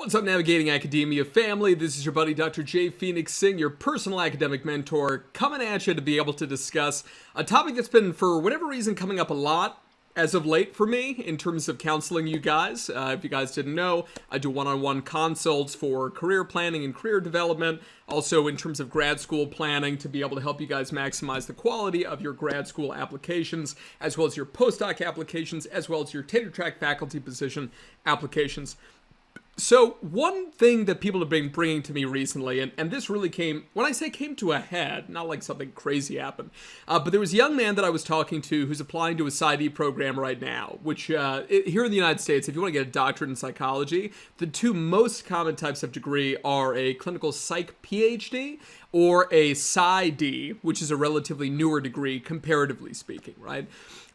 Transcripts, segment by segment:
What's up, Navigating Academia family? This is your buddy Dr. J. Phoenix Singh, your personal academic mentor, coming at you to be able to discuss a topic that's been, for whatever reason, coming up a lot as of late for me in terms of counseling you guys. If you guys didn't know, I do one-on-one consults for career planning and career development. Also in terms of grad school planning to be able to help you guys maximize the quality of your grad school applications, as well as your postdoc applications, as well as your tenure track faculty position applications. So one thing that people have been bringing to me recently, and this really came, when I say came to a head, not like something crazy happened, but there was a young man that I was talking to who's applying to a Psyd program right now, which here in the United States, if you want to get a doctorate in psychology, the two most common types of degree are a clinical psych ph.d. or a Psyd, which is a relatively newer degree, comparatively speaking, right?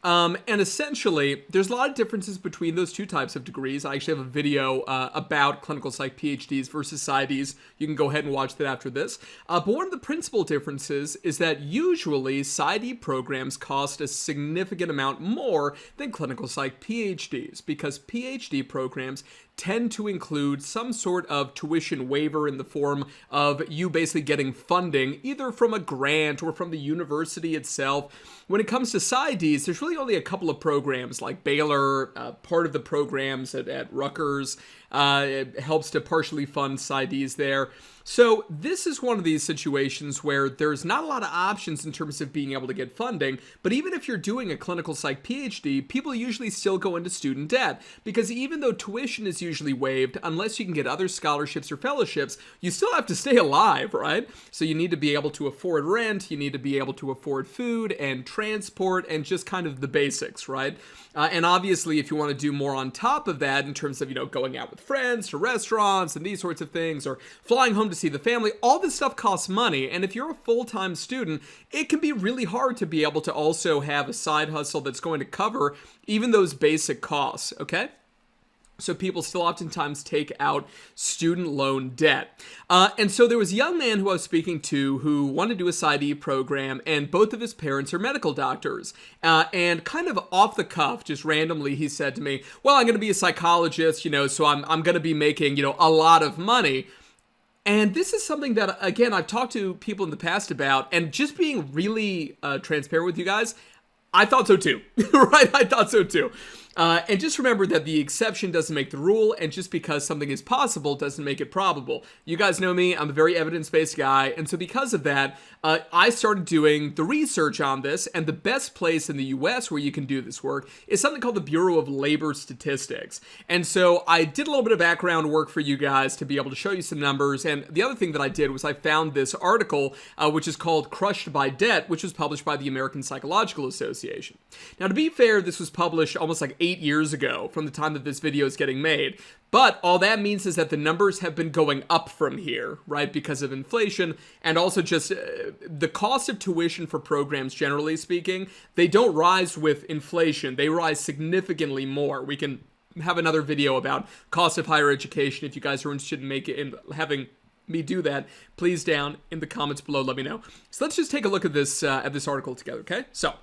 And essentially, there's a lot of differences between those two types of degrees. I actually have a video about clinical psych PhDs versus PsyDs. You can go ahead and watch that after this. But one of the principal differences is that usually Psyd programs cost a significant amount more than clinical psych PhDs because PhD programs tend to include some sort of tuition waiver in the form of you basically getting funding either from a grant or from the university itself. When it comes to PsyDs, there's really only a couple of programs like Baylor, part of the programs at Rutgers. It helps to partially fund PsyDs there. So this is one of these situations where there's not a lot of options in terms of being able to get funding, but even if you're doing a clinical psych PhD, people usually still go into student debt because even though tuition is usually waived, unless you can get other scholarships or fellowships, you still have to stay alive, right? So you need to be able to afford rent, you need to be able to afford food and transport and just kind of the basics, right? And obviously, if you want to do more on top of that in terms of, going out with friends to restaurants and these sorts of things, or flying home to see the family, all this stuff costs money. And if you're a full-time student, it can be really hard to be able to also have a side hustle that's going to cover even those basic costs, okay? So people still oftentimes take out student loan debt. And so there was a young man who I was speaking to who wanted to do a Psyd program, and both of his parents are medical doctors. And kind of off the cuff, just randomly, he said to me, well, I'm going to be a psychologist, so I'm going to be making, a lot of money. And this is something that, again, I've talked to people in the past about, and just being really transparent with you guys, I thought so too, right? I thought so too. And just remember that the exception doesn't make the rule, and just because something is possible doesn't make it probable. You guys know me, I'm a very evidence-based guy, and so because of that, I started doing the research on this, and the best place in the US where you can do this work is something called the Bureau of Labor Statistics. And so I did a little bit of background work for you guys to be able to show you some numbers, and the other thing that I did was I found this article, which is called Crushed by Debt, which was published by the American Psychological Association. Now, to be fair, this was published almost like 8 years ago from the time that this video is getting made. But all that means is that the numbers have been going up from here, right? Because of inflation and also just the cost of tuition for programs, generally speaking, they don't rise with inflation. They rise significantly more. We can have another video about cost of higher education if you guys are interested in having me do that. Please down in the comments below, let me know. So let's just take a look at this article together, okay? So,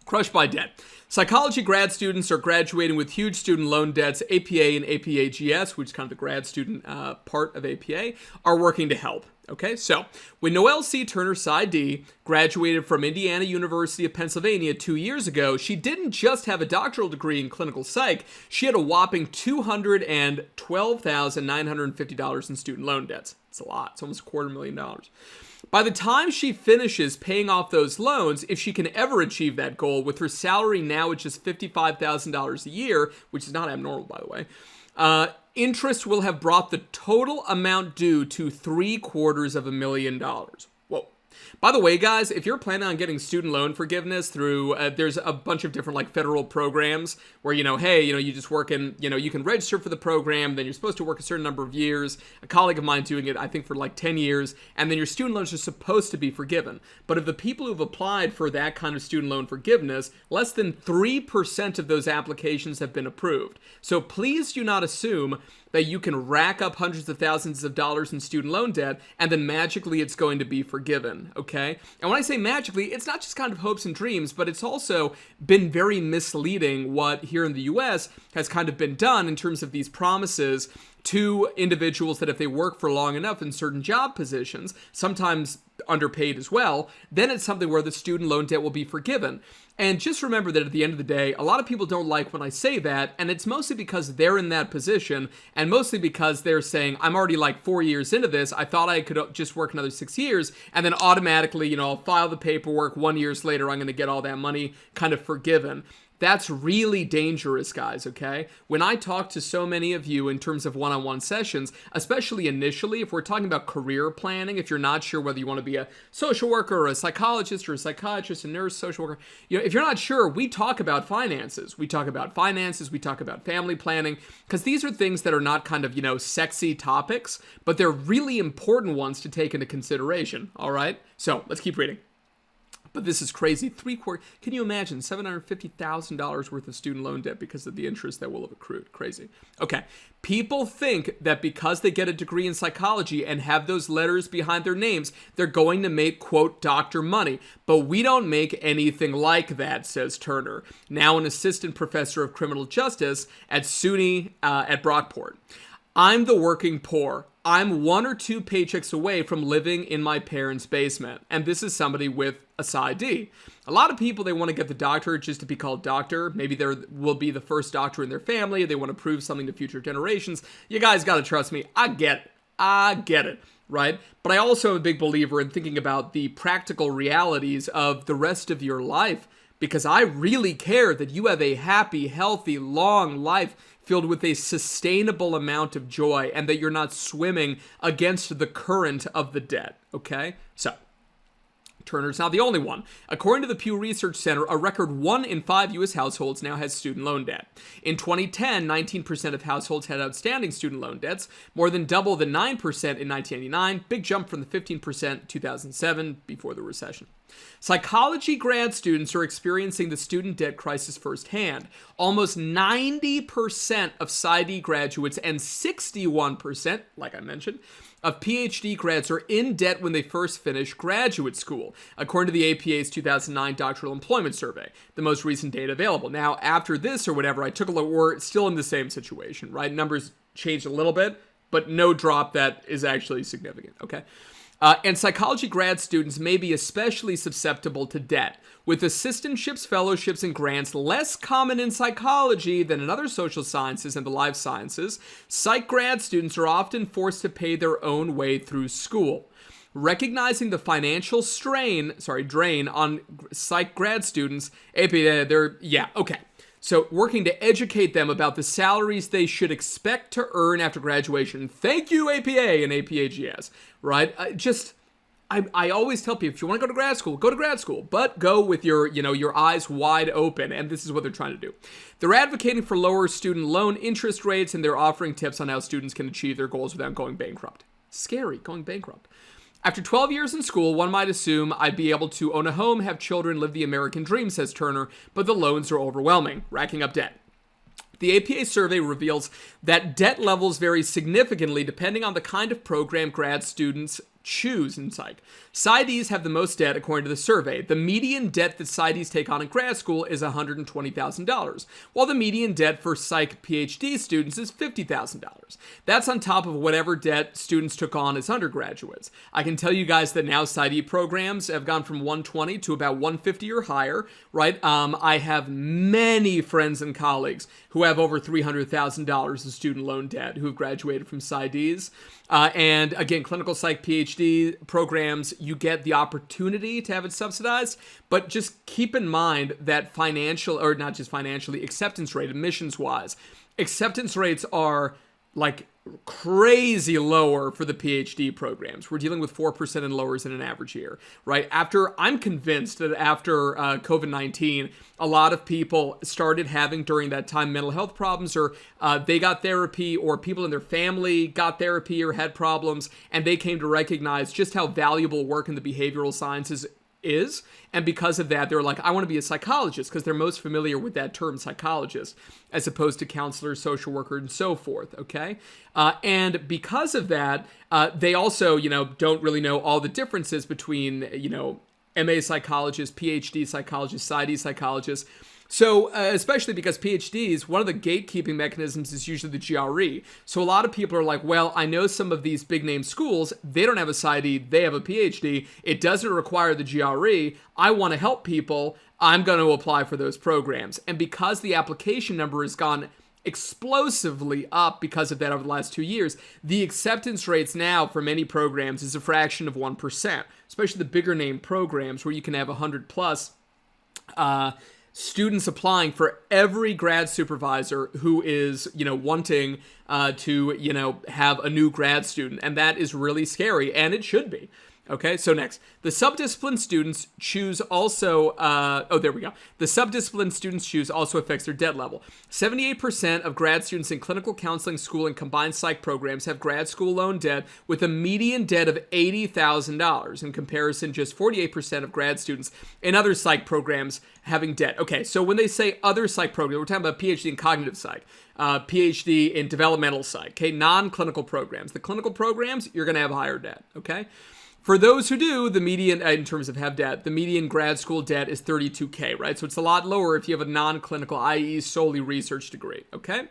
crushed by debt. Psychology grad students are graduating with huge student loan debts. APA and APAGS, which is kind of the grad student part of APA, are working to help. Okay, so when Noelle C. Turner Psyd graduated from Indiana University of Pennsylvania 2 years ago, she didn't just have a doctoral degree in clinical psych, she had a whopping $212,950 in student loan debts. It's a lot. It's almost $250,000. By the time she finishes paying off those loans, if she can ever achieve that goal, with her salary now at just $55,000 a year, which is not abnormal, by the way, interest will have brought the total amount due to $750,000. Whoa. By the way, guys, if you're planning on getting student loan forgiveness through, there's a bunch of different like federal programs where, hey, you just work in, you can register for the program, then you're supposed to work a certain number of years. A colleague of mine doing it, I think for like 10 years, and then your student loans are supposed to be forgiven. But of the people who've applied for that kind of student loan forgiveness, less than 3% of those applications have been approved. So please do not assume that you can rack up hundreds of thousands of dollars in student loan debt and then magically it's going to be forgiven, okay? And when I say magically, it's not just kind of hopes and dreams, but it's also been very misleading what here in the US has kind of been done in terms of these promises to individuals that if they work for long enough in certain job positions, sometimes underpaid as well, then it's something where the student loan debt will be forgiven. And just remember that at the end of the day, a lot of people don't like when I say that, and it's mostly because they're in that position, and mostly because they're saying, I'm already like 4 years into this, I thought I could just work another 6 years, and then automatically, I'll file the paperwork, 1 year later, I'm going to get all that money kind of forgiven. That's really dangerous, guys, okay? When I talk to so many of you in terms of one-on-one sessions, especially initially, if we're talking about career planning, if you're not sure whether you want to be a social worker or a psychologist or a psychiatrist, a nurse, social worker, if you're not sure, we talk about finances. We talk about family planning, because these are things that are not kind of, sexy topics, but they're really important ones to take into consideration, all right? So let's keep reading. But this is crazy. Can you imagine $750,000 worth of student loan debt because of the interest that will have accrued? Crazy. Okay. People think that because they get a degree in psychology and have those letters behind their names, they're going to make, quote, doctor money. But we don't make anything like that, says Turner, now an assistant professor of criminal justice at SUNY at Brockport. I'm the working poor. I'm 1 or 2 paychecks away from living in my parents' basement. And this is somebody with a Psyd. A lot of people, they want to get the doctorate just to be called doctor. Maybe they will be the first doctor in their family. They want to prove something to future generations. You guys got to trust me. I get it, right? But I also am a big believer in thinking about the practical realities of the rest of your life, because I really care that you have a happy, healthy, long life filled with a sustainable amount of joy, and that you're not swimming against the current of the debt, okay? So, Turner's not the only one. According to the Pew Research Center, a record 1 in 5 U.S. households now has student loan debt. In 2010, 19% of households had outstanding student loan debts, more than double the 9% in 1999, big jump from the 15% in 2007 before the recession. Psychology grad students are experiencing the student debt crisis firsthand. Almost 90% of Psyd graduates and 61%, like I mentioned, of ph.d. grads are in debt when they first finish graduate school, according to the APA's 2009 Doctoral Employment Survey, the most recent data available. Now, after this or whatever, I took a look, we're still in the same situation, right? Numbers changed a little bit, but no drop that is actually significant, okay? And psychology grad students may be especially susceptible to debt, with assistantships, fellowships, and grants less common in psychology than in other social sciences and the life sciences. Psych grad students are often forced to pay their own way through school. Recognizing the financial drain on psych grad students, So working to educate them about the salaries they should expect to earn after graduation. Thank you, APA and APAGS, right? I always tell people, if you want to go to grad school, but go with your eyes wide open, and this is what they're trying to do. They're advocating for lower student loan interest rates, and they're offering tips on how students can achieve their goals without going bankrupt. Scary, going bankrupt. After 12 years in school, one might assume I'd be able to own a home, have children, live the American dream, says Turner, but the loans are overwhelming, racking up debt. The APA survey reveals that debt levels vary significantly depending on the kind of program grad students choose in psych. Psyds have the most debt according to the survey. The median debt that Psyds take on in grad school is $120,000, while the median debt for psych PhD students is $50,000. That's on top of whatever debt students took on as undergraduates. I can tell you guys that now Psyd programs have gone from 120 to about 150 or higher, right? I have many friends and colleagues who have over $300,000 in student loan debt who have graduated from Psyds. And again, clinical psych PhD programs, you get the opportunity to have it subsidized, but just keep in mind that not just financially, acceptance rate, admissions-wise, acceptance rates are like crazy lower for the PhD programs. We're dealing with 4% and lowers in an average year, right? I'm convinced that after COVID-19, a lot of people started having during that time mental health problems, or they got therapy, or people in their family got therapy or had problems, and they came to recognize just how valuable work in the behavioral sciences is. And because of that, they're like, I want to be a psychologist, because they're most familiar with that term psychologist, as opposed to counselor, social worker, and so forth, okay? And because of that, they also, don't really know all the differences between, MA psychologists, PhD psychologists, Psyd psychologists. So, especially because PhDs, one of the gatekeeping mechanisms is usually the GRE. So a lot of people are like, well, I know some of these big name schools, they don't have a Psyd, they have a PhD. It doesn't require the GRE. I want to help people. I'm going to apply for those programs. And because the application number has gone explosively up because of that over the last 2 years, the acceptance rates now for many programs is a fraction of 1%, especially the bigger name programs where you can have 100 plus students applying for every grad supervisor who is, wanting to, have a new grad student. And that is really scary, and it should be. Okay, so next, the subdiscipline students choose also, there we go. The subdiscipline students choose also affects their debt level. 78% of grad students in clinical counseling, school, and combined psych programs have grad school loan debt with a median debt of $80,000. In comparison, just 48% of grad students in other psych programs having debt. Okay, so when they say other psych programs, we're talking about PhD in cognitive psych, PhD in developmental psych, okay, non-clinical programs. The clinical programs, you're going to have higher debt, okay? For those who do, the median, in terms of have debt, the median grad school debt is $32K, right? So it's a lot lower if you have a non-clinical, i.e. solely research degree, okay?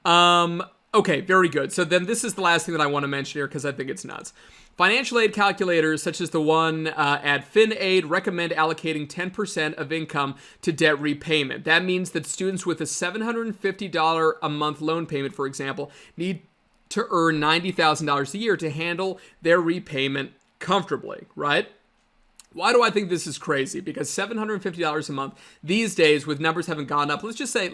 Okay, very good. So then this is the last thing that I want to mention here because I think it's nuts. Financial aid calculators, such as the one at FinAid, recommend allocating 10% of income to debt repayment. That means that students with a $750 a month loan payment, for example, need to earn $90,000 a year to handle their repayment comfortably, right? Why do I think this is crazy? Because $750 a month these days, with numbers having gone up, let's just say,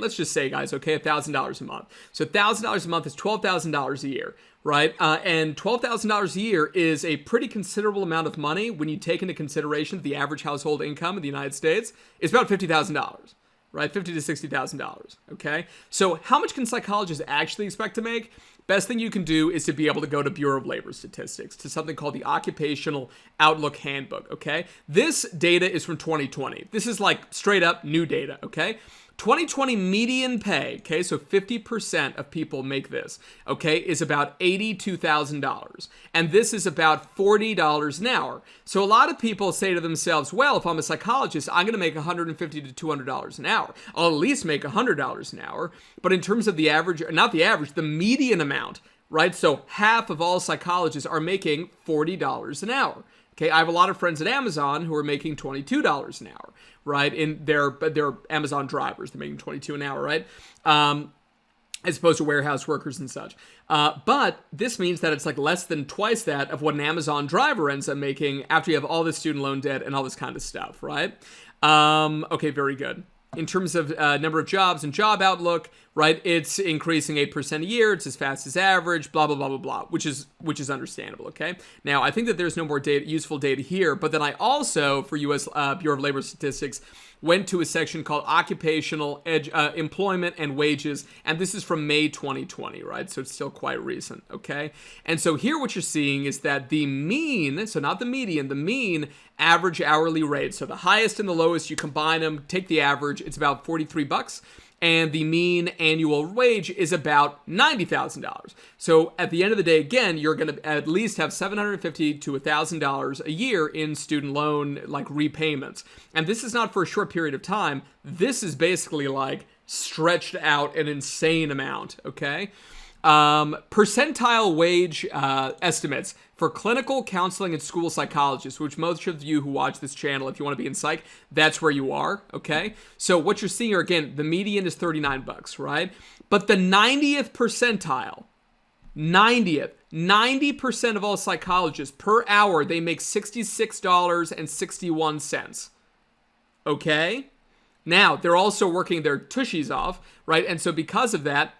guys, okay, $1,000 a month. So $1,000 a month is $12,000 a year, right? And $12,000 a year is a pretty considerable amount of money when you take into consideration the average household income in the United States is about $50,000. Right, $50,000 to $60,000, okay? So how much can psychologists actually expect to make? Best thing you can do is to be able to go to Bureau of Labor Statistics, to something called the Occupational Outlook Handbook, okay? This data is from 2020. This is like straight up new data, okay? 2020 median pay, okay, so 50% of people make this, okay, is about $82,000. And this is about $40 an hour. So a lot of people say to themselves, well, if I'm a psychologist, I'm going to make $150 to $200 an hour. I'll at least make $100 an hour. But in terms of the average, not the average, the median amount, right? So half of all psychologists are making $40 an hour. Okay, I have a lot of friends at Amazon who are making $22 an hour, right? But they're Amazon drivers. They're making $22 an hour, right? As opposed to warehouse workers and such. But this means that it's like less than twice that of what an Amazon driver ends up making after you have all this student loan debt and all this kind of stuff, right? Okay, very good. In terms of number of jobs and job outlook, right, it's increasing 8% a year. It's as fast as average, blah, blah, blah, blah, blah, which is understandable, okay? Now, I think that there's no more useful data here, but then I also, for U.S. Bureau of Labor Statistics, went to a section called Occupational Employment and Wages, and this is from May 2020, right? So it's still quite recent, okay? And so here what you're seeing is that the mean, so not the median, the mean average hourly rate, so the highest and the lowest, you combine them, take the average, it's about $43, and the mean annual wage is about $90,000. So at the end of the day, again, you're going to at least have $750 to $1,000 a year in student loan like repayments. And this is not for a short period of time. This is basically like stretched out an insane amount, okay? Percentile wage estimates for clinical counseling and school psychologists, which most of you who watch this channel, if you want to be in psych, that's where you are, okay? So what you're seeing here, again, the median is $39, right? But the 90th percentile, 90% of all psychologists per hour, they make $66.61, okay? Now, they're also working their tushies off, right? And so because of that,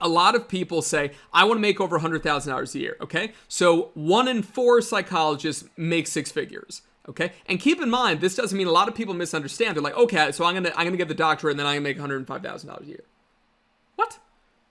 a lot of people say, I want to make over $100,000 a year, okay? So 1 in 4 psychologists make 6 figures, okay? And keep in mind, this doesn't mean a lot of people misunderstand. They're like, okay, so I'm gonna get the doctorate and then I'm gonna make $105,000 a year. What?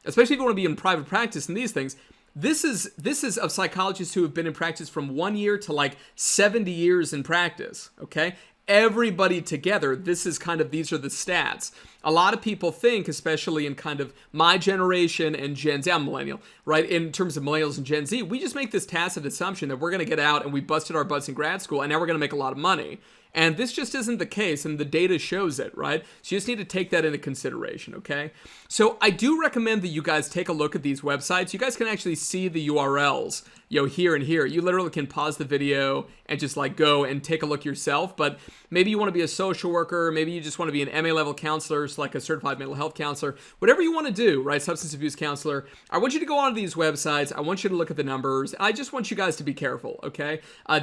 Especially if you want to be in private practice and these things. This is of psychologists who have been in practice from 1 year to like 70 years in practice, okay? Everybody together, these are the stats a lot of people think, especially in kind of my generation and Gen Z, I'm millennial, right? In terms of millennials and Gen Z, we just make this tacit assumption that we're going to get out and we busted our butts in grad school and now we're going to make a lot of money. And this just isn't the case, and the data shows it, right? So you just need to take that into consideration, okay? So I do recommend that you guys take a look at these websites. You guys can actually see the URLs, here and here. You literally can pause the video and just like go and take a look yourself. But maybe you want to be a social worker. Maybe you just want to be an MA level counselor, so like a certified mental health counselor. Whatever you want to do, right? Substance abuse counselor. I want you to go onto these websites. I want you to look at the numbers. I just want you guys to be careful, okay? I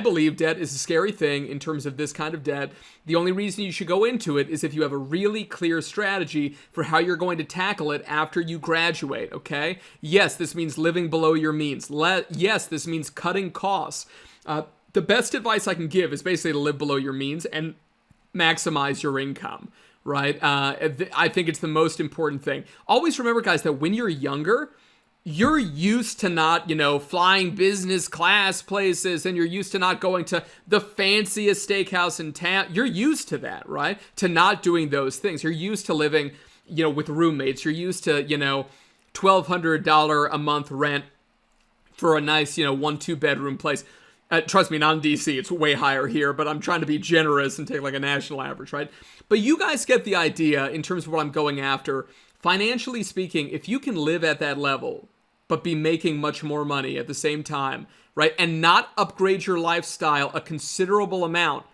believe debt is a scary thing in terms of this kind of debt. The only reason you should go into it is if you have a really clear strategy for how you're going to tackle it after you graduate, okay? Yes, this means living below your means. Yes, this means cutting costs. The best advice I can give is basically to live below your means and maximize your income, right? I think it's the most important thing. Always remember, guys, that when you're younger, you're used to not, flying business class places, and you're used to not going to the fanciest steakhouse in town. You're used to that, right? To not doing those things. You're used to living, with roommates. You're used to, $1,200 a month rent for a nice, 1-2 bedroom place. Trust me, not in DC. It's way higher here, but I'm trying to be generous and take like a national average, right? But you guys get the idea in terms of what I'm going after. Financially speaking, if you can live at that level, but be making much more money at the same time, right? And not upgrade your lifestyle a considerable amount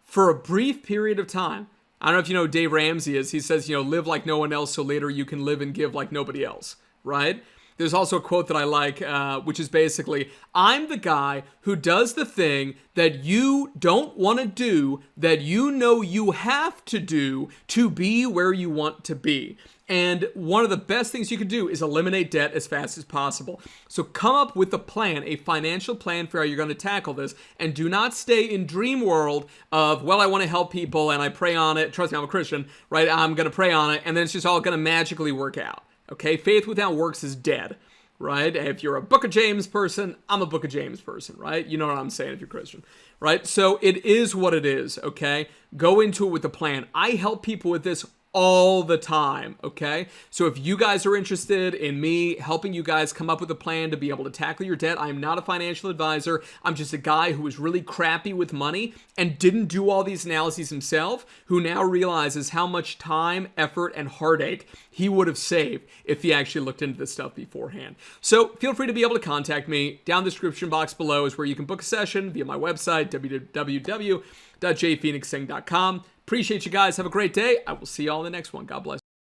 for a brief period of time. I don't know if you know who Dave Ramsey is. He says, live like no one else so later you can live and give like nobody else, right? There's also a quote that I like, which is basically, I'm the guy who does the thing that you don't want to do, that you know you have to do to be where you want to be. And one of the best things you can do is eliminate debt as fast as possible. So come up with a plan, a financial plan for how you're going to tackle this. And do not stay in dream world of, well, I want to help people and I pray on it. Trust me, I'm a Christian, right? I'm going to pray on it. And then it's just all going to magically work out. Okay, faith without works is dead, right? If you're a Book of James person, I'm a Book of James person, right? You know what I'm saying if you're Christian, right? So it is what it is, okay? Go into it with a plan. I help people with this all the time, okay? So if you guys are interested in me helping you guys come up with a plan to be able to tackle your debt, I am not a financial advisor. I'm just a guy who was really crappy with money and didn't do all these analyses himself, who now realizes how much time, effort, and heartache he would have saved if he actually looked into this stuff beforehand. So feel free to be able to contact me. Down the description box below is where you can book a session via my website, www.drphoenixsingh.com. Appreciate you guys. Have a great day. I will see you all in the next one. God bless.